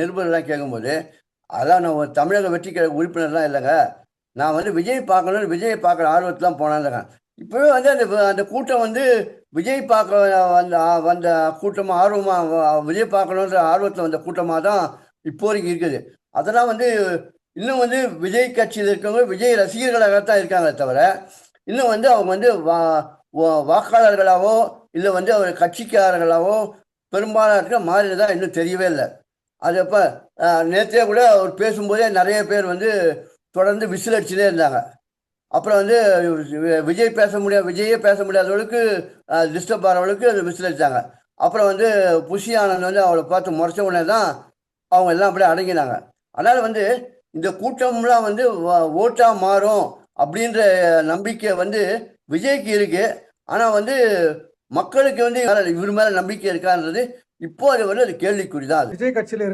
நிருபர்லாம் கேட்கும்போது, அதான் நான் ஒரு தமிழக வெற்றி கழக உறுப்பினர்லாம் இல்லங்க. நான் வந்து விஜய் பார்க்கணும்னு விஜய பார்க்குற ஆர்வத்துல தான் போனேன்லங்க. இப்பவே வந்து அந்த கூட்டம் வந்து விஜய் பார்க்க வந்த வந்த கூட்டமா ஆர்வமா விஜய் பார்க்கணுன்ற ஆர்வத்துல வந்த கூட்டமா தான் இப்போ வரைக்கும் இருக்குது. அதெல்லாம் வந்து இன்னும் வந்து விஜய் கட்சியில இருக்கவங்க விஜய் ரசிகர்களாகத்தான் இருக்காங்களே தவிர, இன்னும் வந்து அவங்க வந்து வாக்காளர்களாவோ, இல்ல வந்து அவர் கட்சிக்காரர்களாவோ பெரும்பாலானோருக்கு மாறினதா இன்னும் தெரியவே இல்ல. அது அப்ப நேத்தே கூட அவர் பேசும்போதே நெறைய பேர் வந்து தொடர்ந்து விசில் அடிச்சுட்டே இருந்தாங்க. அப்புறம் வந்து விஜய் பேச முடியாது விஜயே பேச முடியாத அளவுக்கு டிஸ்டர்ப் ஆகிற அளவுக்கு அது விசில் அடிச்சாங்க. அப்புறம் வந்து புஷி ஆனந்த் வந்து அவளை பார்த்து முறைச்ச உடனே தான் அவங்க எல்லாம் அப்படியே அடங்கினாங்க. அதனால வந்து இந்த கூட்டம்லாம் வந்து ஓட்டா மாறும் அப்படின்ற நம்பிக்கை வந்து விஜய்க்கு இருக்கு. ஆனா வந்து மக்களுக்கு வந்து இவர் மேல நம்பிக்கை இருக்கான்றது இப்போ அது வந்து அது கேள்விக்குறிதான் அது. விஜய் கட்சியில